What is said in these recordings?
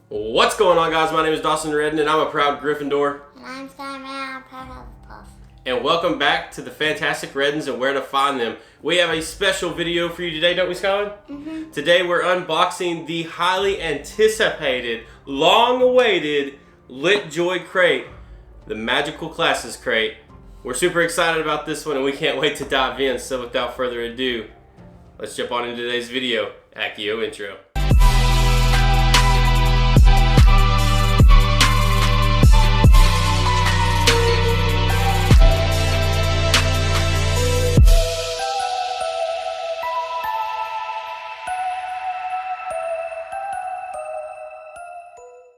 What's going on, guys? My name is Dawson Reddin, and I'm a proud Gryffindor. And I'm Sky Brown, proud Hufflepuff. And welcome back to the fantastic Reddins and where to find them. We have a special video for you today, don't we, Skylar? Mm-hmm. Today we're unboxing the highly anticipated, long-awaited LitJoy Crate, the Magical Classes Crate. We're super excited about this one, and we can't wait to dive in. So without further ado, let's jump on into today's video. Accio intro.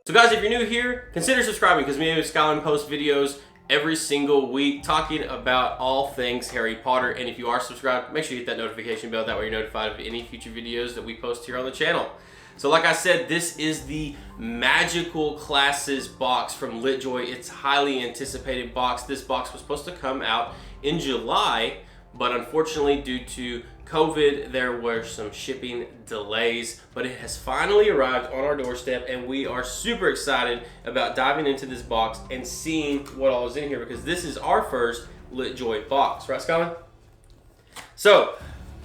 So guys, if you're new here, consider subscribing because me and Skylar post videos every single week talking about all things Harry Potter. And if you are subscribed, make sure you hit that notification bell. That way you're notified of any future videos that we post here on the channel. So like I said, this is the Magical Classes box from LitJoy. It's highly anticipated box. This box was supposed to come out in July, but unfortunately due to COVID, there were some shipping delays, but it has finally arrived on our doorstep, and we are super excited about diving into this box and seeing what all is in here because this is our first LitJoy box, right, Skylar? So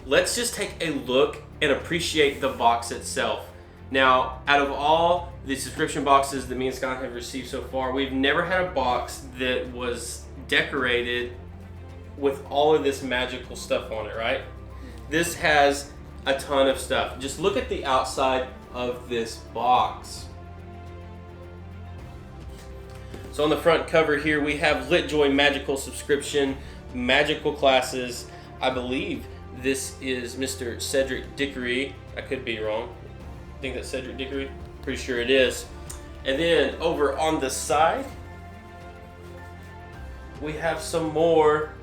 let's just take a look and appreciate the box itself. Now, out of all the subscription boxes that me and Skylar have received so far, we've never had a box that was decorated with all of this magical stuff on it, right? This has a ton of stuff. Just look at the outside of this box. So on the front cover here, we have LitJoy Magical Subscription, Magical Classes. I believe this is Mr. Cedric Diggory. I could be wrong. I think that's Cedric Diggory. Pretty sure it is. And then over on the side, we have some more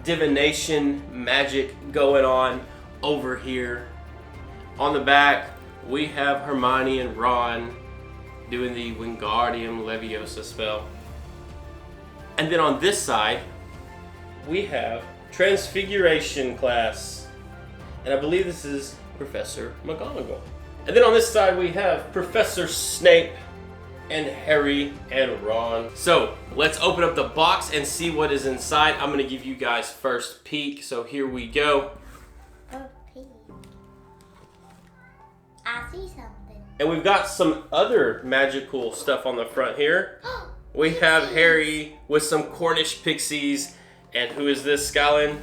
divination magic going on over here. On the back, we have Hermione and Ron doing the Guardium Leviosa spell. And then on this side, we have Transfiguration class. And I believe this is Professor McGonagall. And then on this side, we have Professor Snape and Harry and Ron. So let's open up the box and see what is inside. I'm gonna give you guys first peek. So here we go. Oh, peek. I see something. And we've got some other magical stuff on the front here. We have Harry with some Cornish pixies. And who is this, Skylin?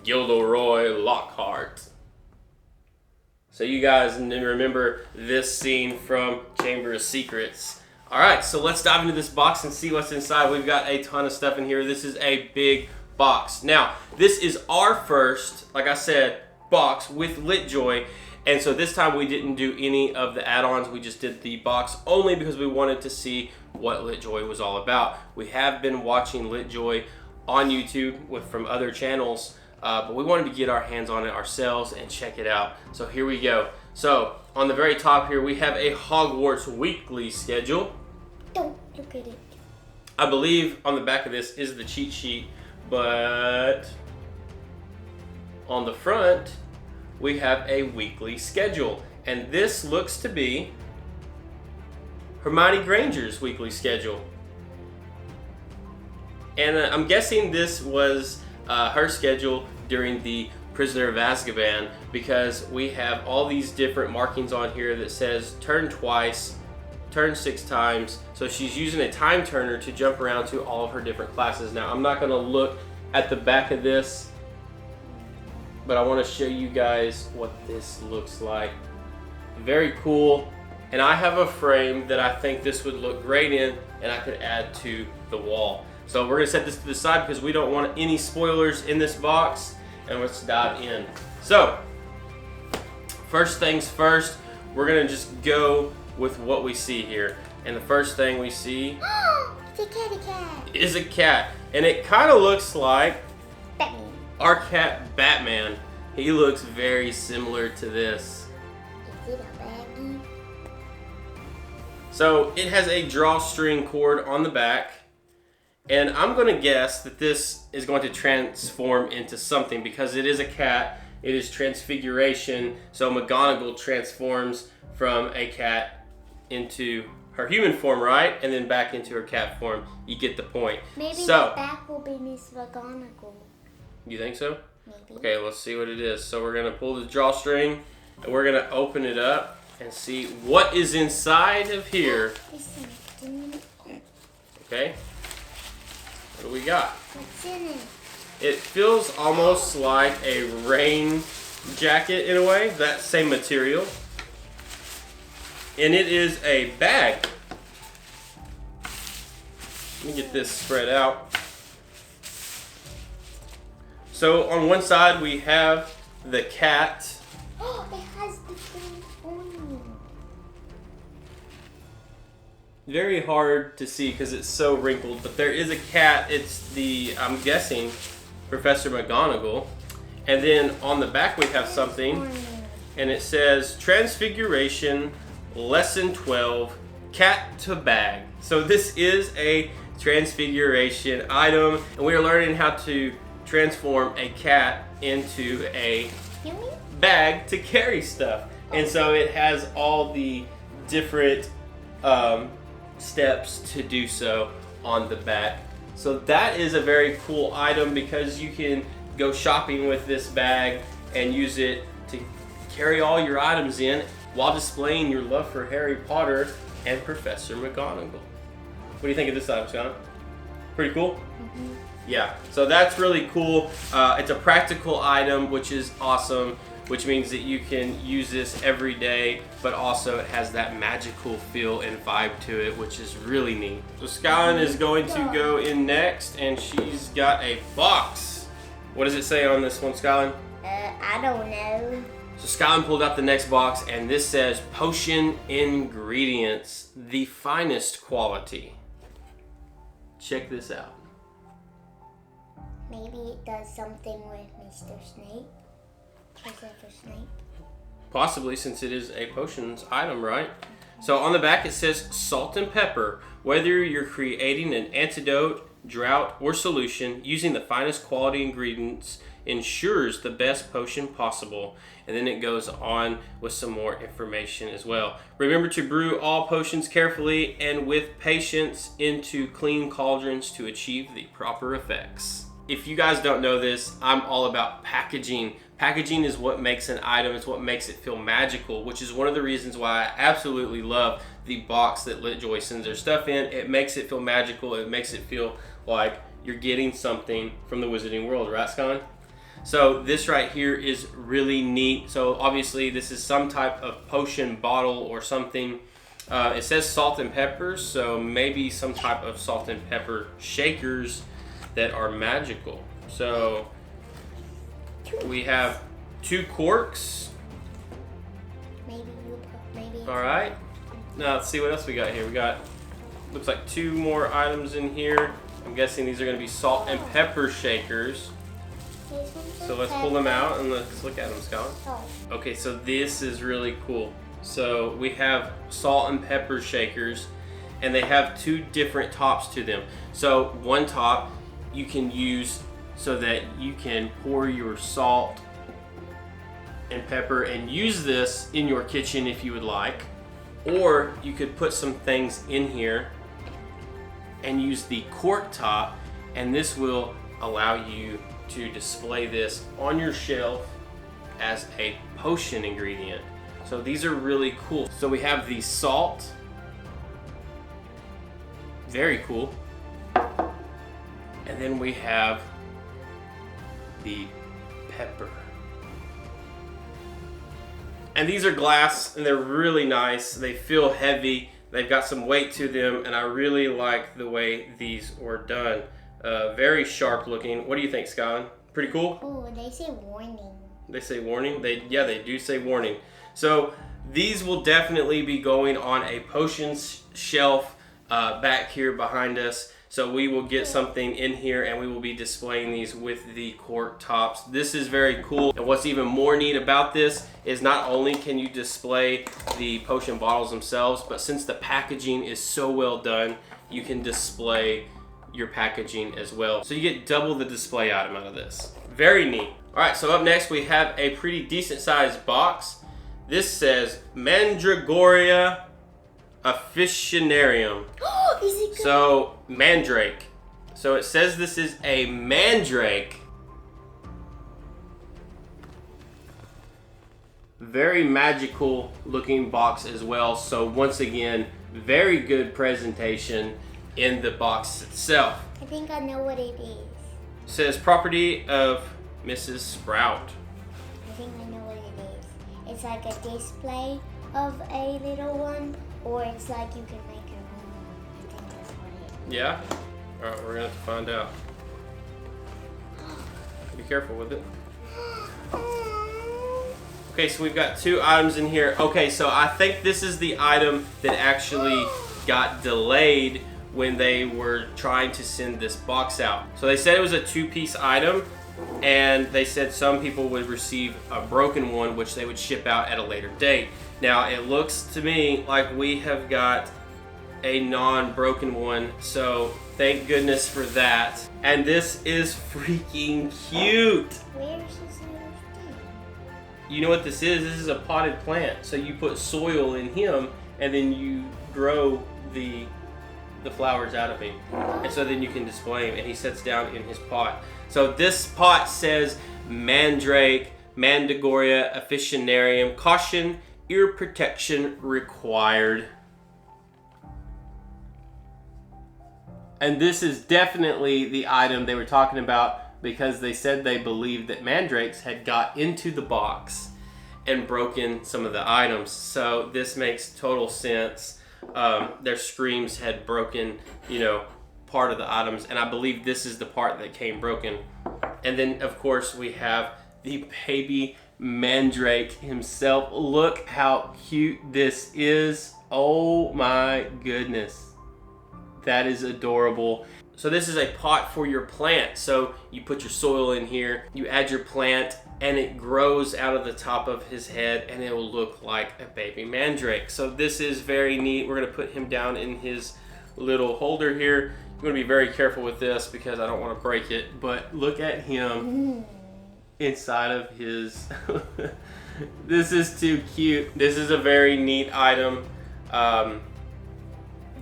Gilderoy Lockhart. So you guys remember this scene from Chamber of Secrets. All right, so let's dive into this box and see what's inside. We've got a ton of stuff in here. This is a big box. Now, this is our first, like I said, box with LitJoy. And so this time we didn't do any of the add-ons. We just did the box only because we wanted to see what LitJoy was all about. We have been watching LitJoy on YouTube from other channels. But we wanted to get our hands on it ourselves and check it out. So here we go. So on the very top here, we have a Hogwarts weekly schedule. Don't look at it. I believe on the back of this is the cheat sheet, but on the front, we have a weekly schedule. And this looks to be Hermione Granger's weekly schedule. And I'm guessing this was her schedule during the Prisoner of Azkaban, because we have all these different markings on here that says turn twice, turn 6 times. So she's using a time turner to jump around to all of her different classes. Now I'm not going to look at the back of this, but I want to show you guys what this looks like. Very cool. And I have a frame that I think this would look great in, and I could add to the wall. So we're gonna set this to the side because we don't want any spoilers in this box, and let's dive in. So, first things first, we're gonna just go with what we see here. And the first thing we see It's a kitty cat. is a cat. And it kind of looks like Batman. our cat Batman. He looks very similar to this. Is it a baggie? So it has a drawstring cord on the back. And I'm going to guess that this is going to transform into something because it is a cat It is transfiguration. So McGonagall transforms from a cat into her human form, right? And then back into her cat form. You get the point. Maybe the back will be Miss McGonagall. You think so? Maybe. Okay, let's see what it is. So we're going to pull the drawstring and we're going to open it up and see what is inside of here. Okay. What do we got? What's in it? It feels almost like a rain jacket in a way, that same material. And it is a bag. Let me get this spread out. So on one side we have the cat. Oh, it has the green ornament. Very hard to see because it's so wrinkled, but there is a cat. It's the, I'm guessing, Professor McGonagall. And then on the back we have something, and it says Transfiguration Lesson 12, Cat to Bag. So this is a transfiguration item, and we are learning how to transform a cat into a bag to carry stuff. And so it has all the different steps to do so on the back. So that is a very cool item because you can go shopping with this bag and use it to carry all your items in while displaying your love for Harry Potter and Professor McGonagall. What do you think of this item, Scott? Pretty cool? Mm-hmm. Yeah, so that's really cool. It's a practical item, which is awesome, which means that you can use this every day, but also it has that magical feel and vibe to it, which is really neat. So Skylin is going to go in next, and she's got a box. What does it say on this one, Skylin? I don't know. So Skylin pulled out the next box, and this says Potion Ingredients, the finest quality. Check this out. Maybe it does something with Mr. Snape. Professor Snape. Possibly, since it is a potions item, right? So on the back it says salt and pepper. Whether you're creating an antidote, drought, or solution, using the finest quality ingredients ensures the best potion possible. And then it goes on with some more information as well. Remember to brew all potions carefully and with patience into clean cauldrons to achieve the proper effects. If you guys don't know this, I'm all about packaging. Packaging is what makes an item, it's what makes it feel magical, which is one of the reasons why I absolutely love the box that LitJoy sends their stuff in. It makes it feel magical, it makes it feel like you're getting something from the Wizarding World, right, Scott? So this right here is really neat. So obviously this is some type of potion bottle or something. It says salt and pepper, so maybe some type of salt and pepper shakers that are magical. So we have 2 corks. Maybe. All right. Now let's see what else we got here. We got, looks like 2 more items in here. I'm guessing these are going to be salt and pepper shakers. So let's pull them out and let's look at them, Scott. Okay, so this is really cool. So we have salt and pepper shakers, and they have 2 different tops to them. So one top you can use so that you can pour your salt and pepper and use this in your kitchen if you would like. Or you could put some things in here and use the cork top, and this will allow you to display this on your shelf as a potion ingredient. So these are really cool. So we have the salt, very cool. And then we have the pepper. And these are glass, and they're really nice. They feel heavy. They've got some weight to them, and I really like the way these were done. Very sharp looking. What do you think, Skylin? Pretty cool? Oh, they say warning. They say warning? They do say warning. So these will definitely be going on a potions shelf back here behind us. So we will get something in here and we will be displaying these with the cork tops. This is very cool. And what's even more neat about this is not only can you display the potion bottles themselves, but since the packaging is so well done, you can display your packaging as well. So you get double the display item out of this. Very neat. All right, so up next we have a pretty decent sized box. This says Mandragoria Officinarium. Is it good? So, Mandrake. So it says this is a Mandrake. Very magical looking box as well. So once again, very good presentation in the box itself. I think I know what it is. It says property of Mrs. Sprout. I think I know what it is. It's like a display of a little one, or it's like you can make your own. I think that's what it is. Yeah? Alright, we're gonna have to find out. Be careful with it. Okay, so we've got 2 items in here. Okay, so I think this is the item that actually got delayed when they were trying to send this box out. So they said it was a 2-piece item, and they said some people would receive a broken one, which they would ship out at a later date. Now, it looks to me like we have got a non-broken one, so thank goodness for that. And this is freaking cute. Where's this little thing? You know what this is? This is a potted plant. So you put soil in him, and then you grow the flowers out of him. And so then you can display him, and he sits down in his pot. So this pot says Mandrake, Mandragoria Officinarium. Caution, ear protection required. And this is definitely the item they were talking about, because they said they believed that mandrakes had got into the box and broken some of the items. So this makes total sense. Their screams had broken, part of the items, and I believe this is the part that came broken. And then, of course, we have the baby Mandrake himself. Look how cute this is. Oh my goodness. That is adorable. So this is a pot for your plant. So you put your soil in here, you add your plant, and it grows out of the top of his head, and it will look like a baby mandrake. So this is very neat. We're gonna put him down in his little holder here. I'm gonna be very careful with this because I don't wanna break it, but look at him inside of his, this is too cute. This is a very neat item.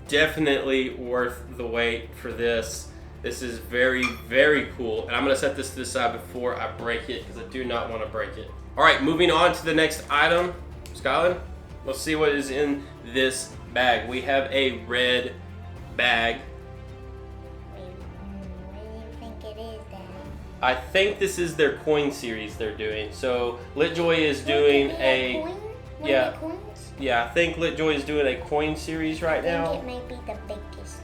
Definitely worth the wait for this. This is very, very cool. And I'm gonna set this to the side before I break it because I do not want to break it. All right, moving on to the next item. Skyland, let's see what is in this bag. We have a red bag. What do you think it is, Daddy? I think this is their coin series they're doing. So LitJoy is doing a coin? yeah. Coins? Yeah, I think LitJoy is doing a coin series right now. I think it may be the biggest.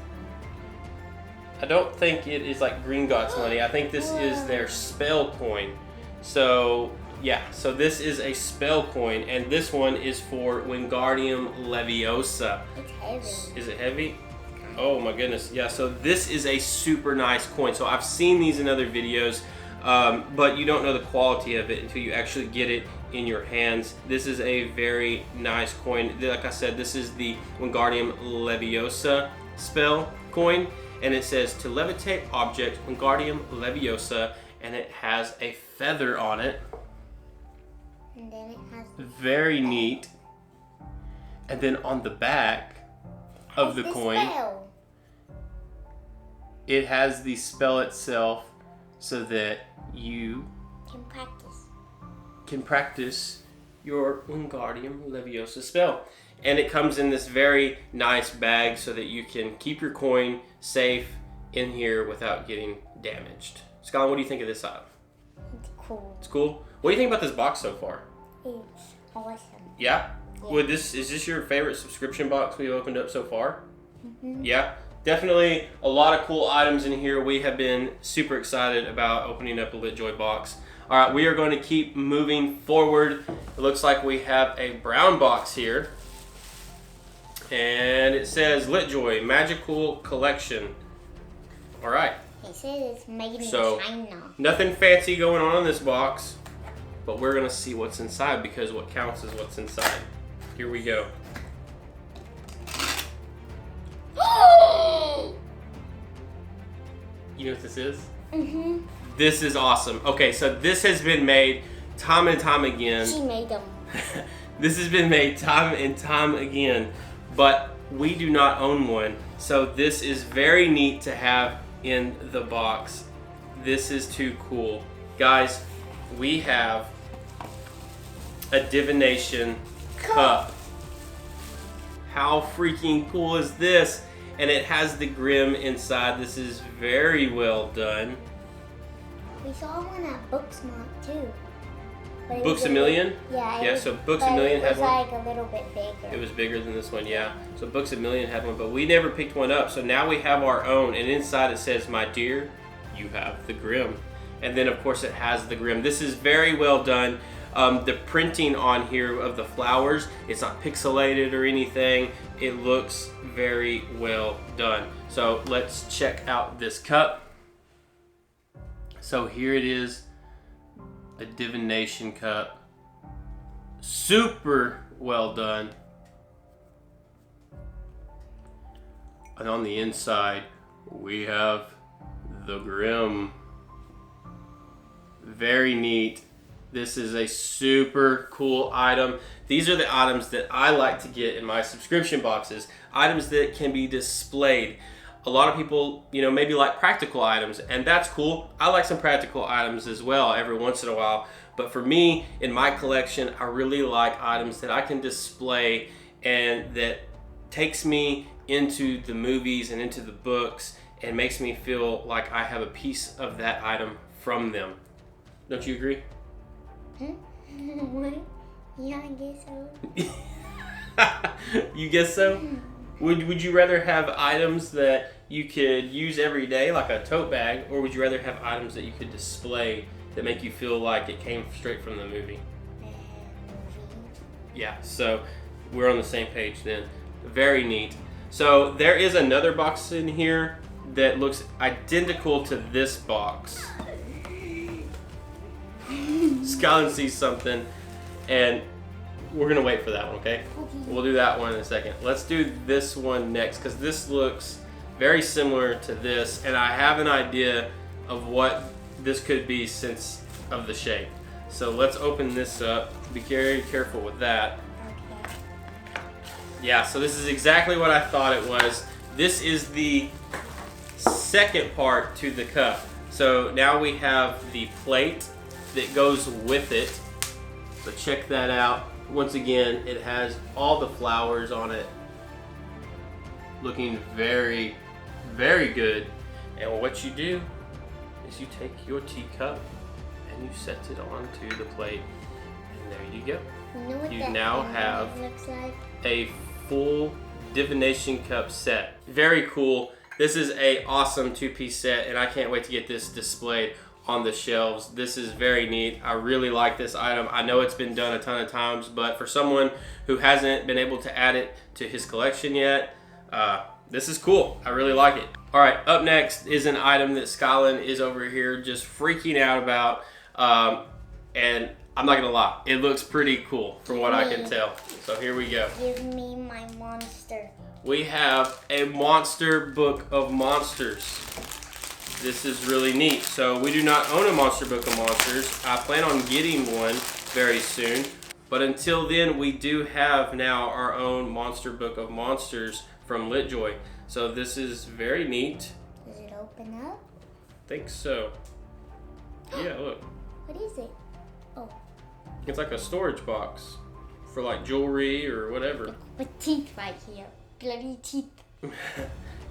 I don't think it is like Green Gods money. I think this is their spell coin. So yeah, so this is a spell coin, and this one is for Guardium Leviosa. It's heavy. Is it heavy? Oh my goodness. Yeah, so this is a super nice coin. So I've seen these in other videos, but you don't know the quality of it until you actually get it in your hands. This is a very nice coin. Like I said, this is the Guardium Leviosa spell coin, and it says to levitate object Guardium Leviosa, and it has a feather on it. And then it has Very neat. And then on the back of the coin, spell. it has the spell itself, so that you Can practice. can practice your Wingardium Leviosa spell. And it comes in this very nice bag so that you can keep your coin safe in here without getting damaged. Skylar, what do you think of this item? It's cool. It's cool. What do you think about this box so far? It's awesome. Yeah? Yeah. Is this your favorite subscription box we've opened up so far? Mm-hmm. Yeah? Definitely a lot of cool items in here. We have been super excited about opening up a LitJoy box. All right, we are going to keep moving forward. It looks like we have a brown box here. And it says LitJoy Magical Collection. All right. It says it's made in So, China. nothing fancy going on in this box, but we're going to see what's inside, because what counts is what's inside. Here we go. You know what this is? Mm-hmm. This is awesome. Okay, so this has been made time and time again. She made them. This has been made time and time again, but we do not own one. So this is very neat to have in the box. This is too cool. Guys, we have a Divination Cup. How freaking cool is this? And it has the Grim inside. This is very well done. We saw one at Booksmart too. But Books A Million? Yeah. So Books A Million had one. It was like a little bit bigger. It was bigger than this one, yeah. So Books A Million had one, but we never picked one up. So now we have our own, and inside it says, "My dear, you have the Grim." And then of course it has the Grim. This is very well done. The printing on here of the flowers, it's not pixelated or anything. It looks very well done. So let's check out this cup. So here it is, a Divination Cup. Super well done. And on the inside, we have the Grim. Very neat. This is a super cool item. These are the items that I like to get in my subscription boxes. Items that can be displayed. A lot of people, maybe like practical items, and that's cool. I like some practical items as well every once in a while. But for me, in my collection, I really like items that I can display and that takes me into the movies and into the books and makes me feel like I have a piece of that item from them. Don't you agree? What? Yeah, I guess so. You guess so? Would you rather have items that you could use every day, like a tote bag, or would you rather have items that you could display that make you feel like it came straight from the movie? Yeah, so we're on the same page then. Very neat. So there is another box in here that looks identical to this box. Skyline sees something, and we're gonna wait for that one, okay? We'll do that one in a second. Let's do this one next, because this looks very similar to this, and I have an idea of what this could be since of the shape. So let's open this up. Be very careful with that. Okay. Yeah, so this is exactly what I thought it was. This is the second part to the cup. So now we have the plate that goes with it. So check that out. Once again, it has all the flowers on it. Looking very, very good. And what you do is you take your teacup and you set it onto the plate. And there you go. You know what You that now thing have looks like? a full Divination Cup set. Very cool. This is a awesome two-piece set, and I can't wait to get this displayed on the shelves. This is very neat. I really like this item. I know it's been done a ton of times, but for someone who hasn't been able to add it to his collection yet, this is cool. I really like it. All right, up next is an item that Skylin is over here just freaking out about, and I'm not gonna lie, it looks pretty cool from what I can tell. So here we go. Give me my monster. We have a monster book of monsters. This is really neat. So we do not own a monster book of monsters. I plan on getting one very soon. But until then, we do have now our own monster book of monsters from LitJoy. So this is very neat. Does it open up? I think so. Yeah, look. What is it? Oh. It's like a storage box for like jewelry or whatever. With teeth right here. Bloody teeth.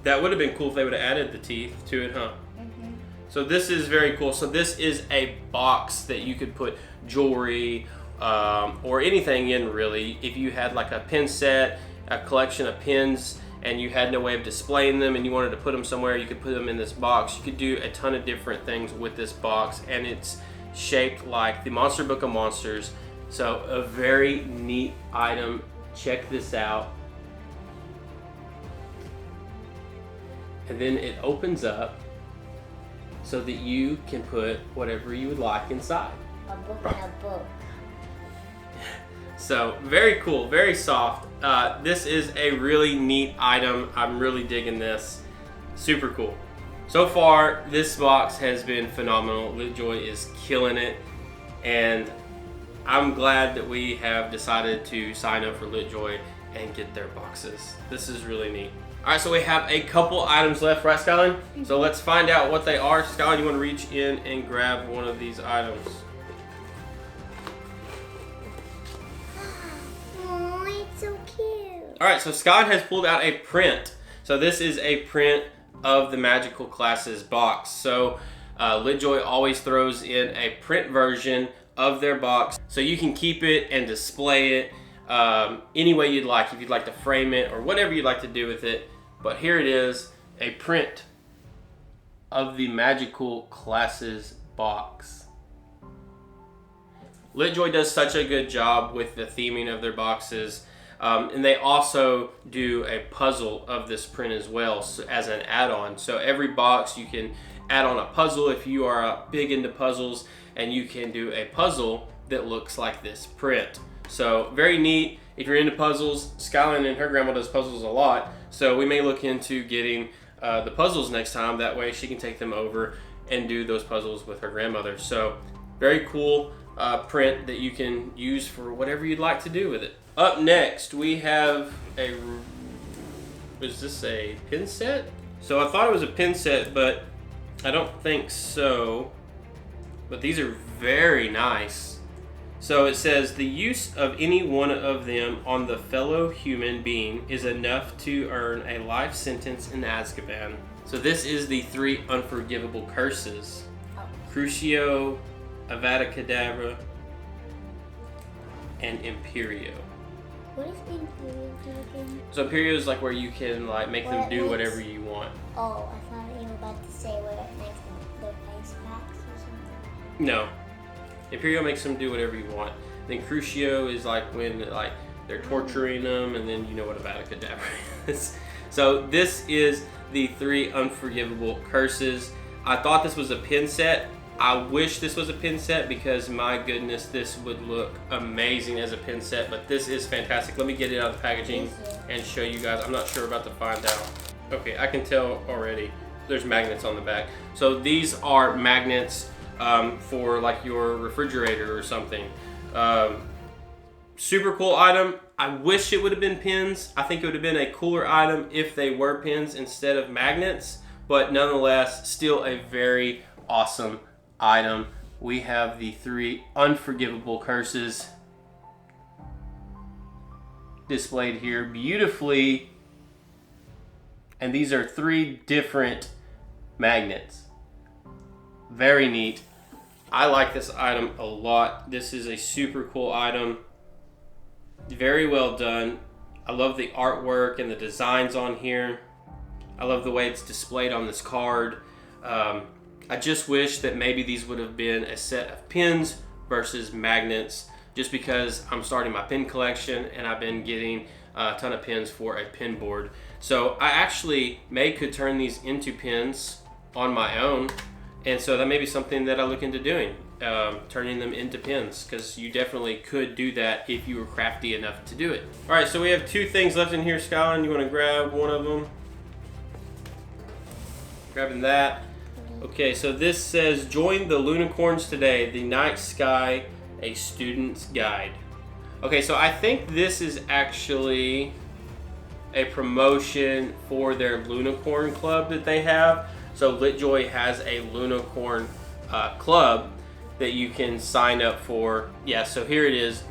That would have been cool if they would have added the teeth to it, huh? Mm-hmm. So this is very cool. So this is a box that you could put jewelry or anything in, really. If you had like a pin set, a collection of pins, and you had no way of displaying them and you wanted to put them somewhere, you could put them in this box. You could do a ton of different things with this box, and it's shaped like the Monster Book of Monsters. So a very neat item. Check this out. And then it opens up so that you can put whatever you would like inside. A book and a book. So very cool, very soft. This is a really neat item. I'm really digging this. Super cool. So far, this box has been phenomenal. LitJoy is killing it, and I'm glad that we have decided to sign up for LitJoy and get their boxes. This is really neat. All right, so we have a couple items left, right, Skylin? So let's find out what they are. Skylin, you want to reach in and grab one of these items? Oh, it's so cute. All right, so Skylin has pulled out a print. So this is a print of the Magical Classes box. So LitJoy always throws in a print version of their box, so you can keep it and display it any way you'd like, if you'd like to frame it or whatever you'd like to do with it. But here it is, a print of the Magical Classes box. LitJoy does such a good job with the theming of their boxes, and they also do a puzzle of this print as well, so, as an add-on. So every box you can add on a puzzle if you are big into puzzles, and you can do a puzzle that looks like this print. So very neat. If you're into puzzles, Skylin and her grandma does puzzles a lot, so we may look into getting the puzzles next time. That way she can take them over and do those puzzles with her grandmother. So very cool print that you can use for whatever you'd like to do with it. Up next, we have a, is this a pin set? So I thought it was a pin set, but I don't think so. But these are very nice. So it says, the use of any one of them on the fellow human being is enough to earn a life sentence in Azkaban. So this is the 3 unforgivable curses. Crucio, Avada Kedavra, and Imperio. What is Imperio again? So Imperio is like where you can like make them do whatever you want. Oh, I thought you were about to say where it makes them their face packs or something. No. Imperio makes them do whatever you want. Then Crucio is like when like they're torturing them, and then you know what Avada Kedavra is. So this is the 3 unforgivable curses. I thought this was a pin set. I wish this was a pin set because my goodness, this would look amazing as a pin set, but this is fantastic. Let me get it out of the packaging and show you guys. I'm not sure about to find out. Okay, I can tell already. There's magnets on the back. So these are magnets for like your refrigerator or something. Super cool item. I wish it would have been pins. I think it would have been a cooler item if they were pins instead of magnets, but nonetheless, still a very awesome item. We have the 3 unforgivable curses displayed here beautifully, and these are 3 different magnets. Very neat. I like this item a lot. This is a super cool item. Very well done. I love the artwork and the designs on here. I love the way it's displayed on this card. I just wish that maybe these would have been a set of pins versus magnets, just because I'm starting my pin collection and I've been getting a ton of pins for a pin board. So I actually could turn these into pins on my own, and so that may be something that I look into doing, turning them into pins, because you definitely could do that if you were crafty enough to do it. All right, so we have 2 things left in here, Skylin. You want to grab one of them? Grabbing that. Okay, so this says, join the Lunicorns today, the night sky, a student's guide. Okay, so I think this is actually a promotion for their Lunicorn Club that they have. So LitJoy has a Lunicorn club that you can sign up for. Yeah, so here it is.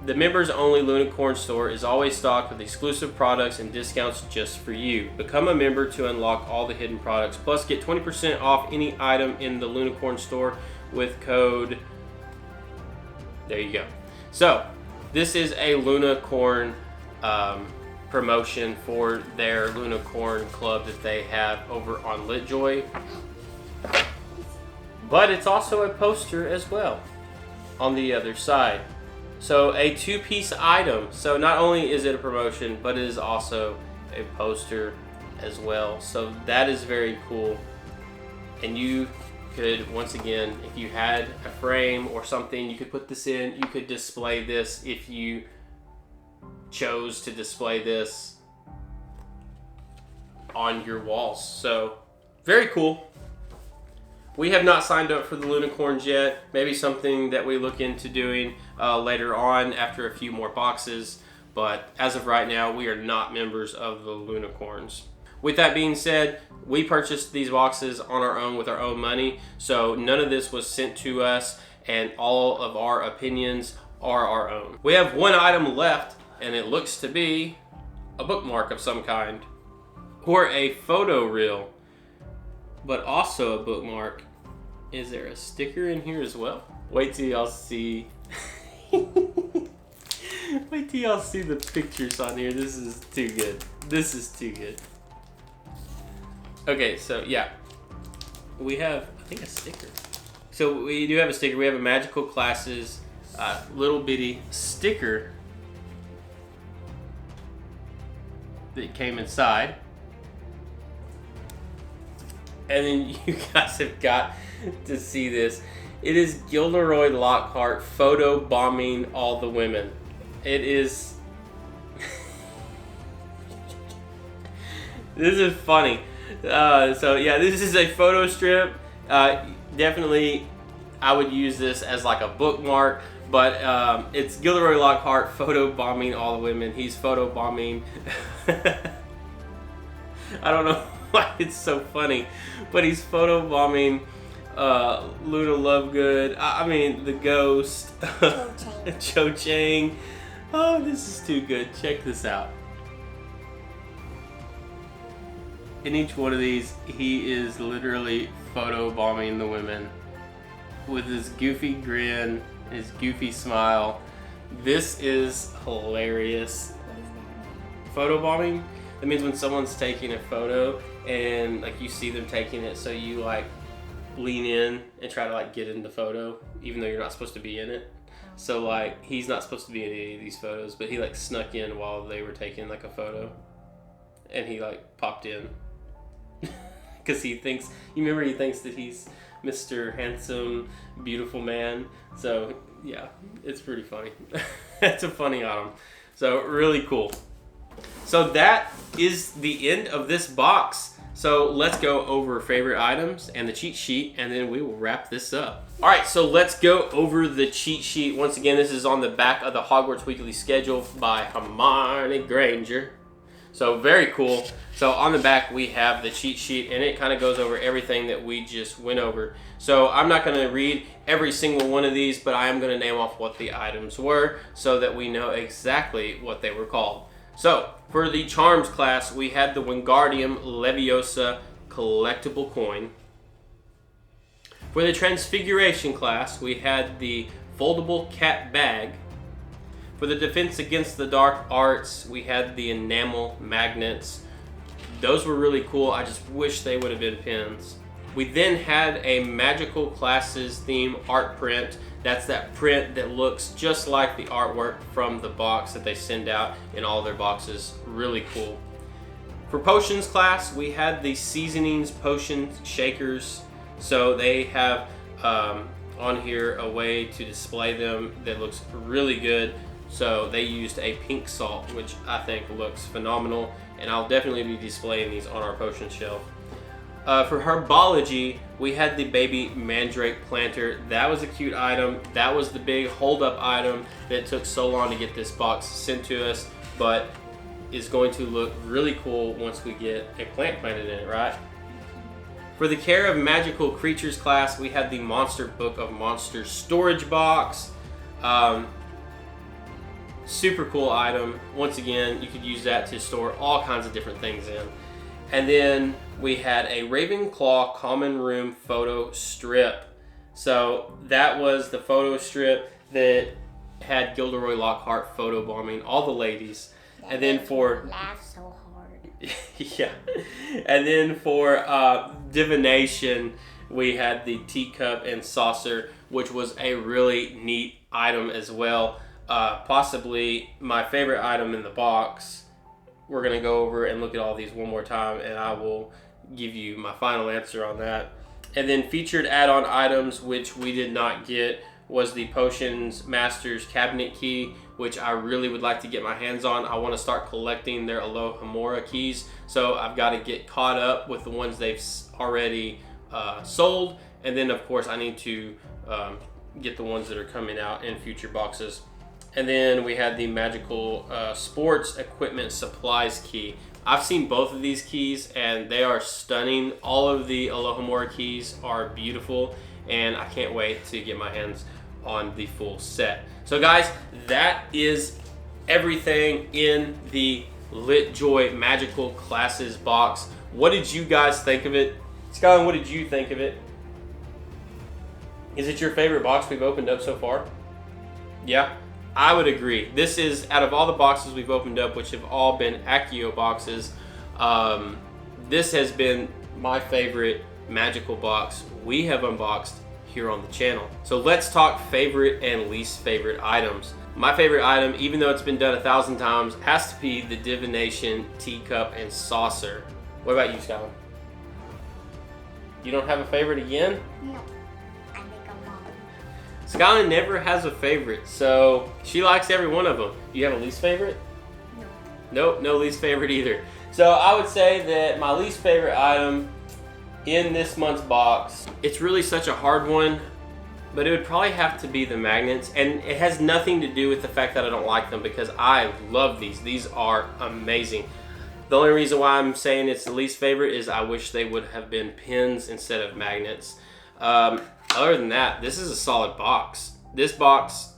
The members only Lunicorn store is always stocked with exclusive products and discounts just for you. Become a member to unlock all the hidden products. Plus get 20% off any item in the Lunicorn store with code. There you go. So this is a Lunicorn promotion for their Lunicorn club that they have over on LitJoy. But it's also a poster as well on the other side. So a 2-piece item. So not only is it a promotion, but it is also a poster as well. So that is very cool. And you could, once again, if you had a frame or something, you could put this in. You could display this if you chose to display this on your walls. So very cool. We have not signed up for the Lunicorns yet. Maybe something that we look into doing later on after a few more boxes. But as of right now, we are not members of the Lunicorns. With that being said, we purchased these boxes on our own with our own money. So none of this was sent to us, and all of our opinions are our own. We have one item left, and it looks to be a bookmark of some kind. Or a photo reel. But also a bookmark. Is there a sticker in here as well? Wait till y'all see. Wait till y'all see the pictures on here. This is too good. This is too good. Okay, so yeah. We have, I think, a sticker. So we do have a sticker. We have a Magical Classes little bitty sticker that came inside. And then you guys have got to see this. It is Gilderoy Lockhart photo bombing all the women. It is... This is funny. So yeah, this is a photo strip. Definitely, I would use this as like a bookmark. But it's Gilderoy Lockhart photo bombing all the women. He's photo bombing... I don't know why it's so funny, but he's photo bombing Luna Lovegood. I mean, the Ghost, Cho Chang. Oh, this is too good. Check this out. In each one of these, he is literally photo bombing the women with his goofy grin, his goofy smile. This is hilarious. Photo bombing? That means when someone's taking a photo and like you see them taking it, so you like lean in and try to like get in the photo even though you're not supposed to be in it. So like he's not supposed to be in any of these photos, but he like snuck in while they were taking like a photo, and he like popped in because he thinks, you remember, he thinks that he's Mr. Handsome, beautiful man. So yeah, it's pretty funny. It's a funny item. So really cool. So that is the end of this box. So let's go over favorite items and the cheat sheet, and then we will wrap this up. All right, so let's go over the cheat sheet. Once again, this is on the back of the Hogwarts Weekly Schedule by Hermione Granger. So very cool. So on the back, we have the cheat sheet, and it kind of goes over everything that we just went over. So I'm not going to read every single one of these, but I am going to name off what the items were so that we know exactly what they were called. So, for the Charms class, we had the Wingardium Leviosa collectible coin. For the Transfiguration class, we had the foldable cat bag. For the Defense Against the Dark Arts, we had the enamel magnets. Those were really cool. I just wish they would have been pins. We then had a Magical Classes theme art print. That's that print that looks just like the artwork from the box that they send out in all their boxes. Really cool. For Potions class, we had the Seasonings Potion Shakers. So they have on here a way to display them that looks really good. So they used a pink salt, which I think looks phenomenal. And I'll definitely be displaying these on our potion shelf. For Herbology, we had the baby Mandrake planter. That was a cute item. That was the big hold-up item that took so long to get this box sent to us, but is going to look really cool once we get a plant planted in it, right? For the Care of Magical Creatures class, we had the Monster Book of Monsters storage box. Super cool item. Once again, you could use that to store all kinds of different things in. And then we had a Ravenclaw Common Room photo strip. So that was the photo strip that had Gilderoy Lockhart photo bombing all the ladies. And then for laugh so hard. yeah. And then for Divination, we had the teacup and saucer, which was a really neat item as well. Possibly my favorite item in the box. We're going to go over and look at all these one more time, and I will give you my final answer on that. And then featured add-on items, which we did not get, was the Potions Masters cabinet key, which I really would like to get my hands on. I want to start collecting their Alohomora keys, so I've got to get caught up with the ones they've already sold, and then of course I need to get the ones that are coming out in future boxes. And then we had the Magical Sports Equipment Supplies key. I've seen both of these keys and they are stunning. All of the Alohomora keys are beautiful, and I can't wait to get my hands on the full set. So guys, that is everything in the LitJoy Magical Classes box. What did you guys think of it? Skyline, what did you think of it? Is it your favorite box we've opened up so far? Yeah, I would agree. This is, out of all the boxes we've opened up, which have all been Accio boxes, this has been my favorite magical box we have unboxed here on the channel. So let's talk favorite and least favorite items. My favorite item, even though it's been done 1,000 times, has to be the Divination Teacup and Saucer. What about you, Skylar? You don't have a favorite again? No. Skyline never has a favorite, so she likes every one of them. You have a least favorite? No. Nope, no least favorite either. So I would say that my least favorite item in this month's box, it's really such a hard one, but it would probably have to be the magnets. And it has nothing to do with the fact that I don't like them, because I love these. These are amazing. The only reason why I'm saying it's the least favorite is I wish they would have been pins instead of magnets. Other than that, this is a solid box. This box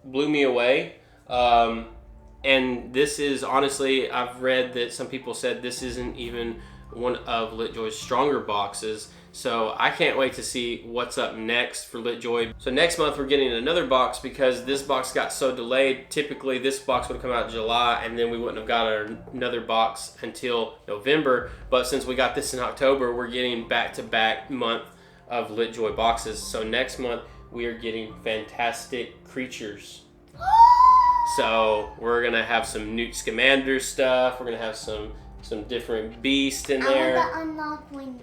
blew me away. And this is, honestly, I've read that some people said this isn't even one of LitJoy's stronger boxes. So I can't wait to see what's up next for LitJoy. So next month we're getting another box, because this box got so delayed. Typically this box would come out in July, and then we wouldn't have got another box until November. But since we got this in October, we're getting back-to-back month of LitJoy boxes. So next month we are getting Fantastic Creatures. So we're gonna have some Newt Scamander stuff. We're gonna have some different beasts in there.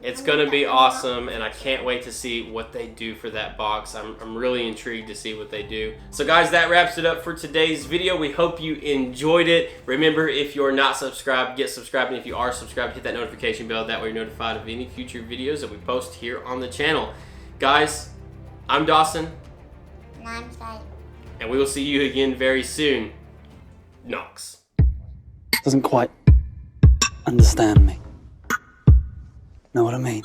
It's gonna be awesome, and I can't wait to see what they do for that box. I'm really intrigued to see what they do. So guys, that wraps it up for today's video. We hope you enjoyed it. Remember, if you're not subscribed, get subscribed, and if you are subscribed, hit that notification bell. That way you're notified of any future videos that we post here on the channel. Guys, I'm Dawson. And I'm Sai. And we will see you again very soon. Knox. Doesn't quite understand me. Know what I mean?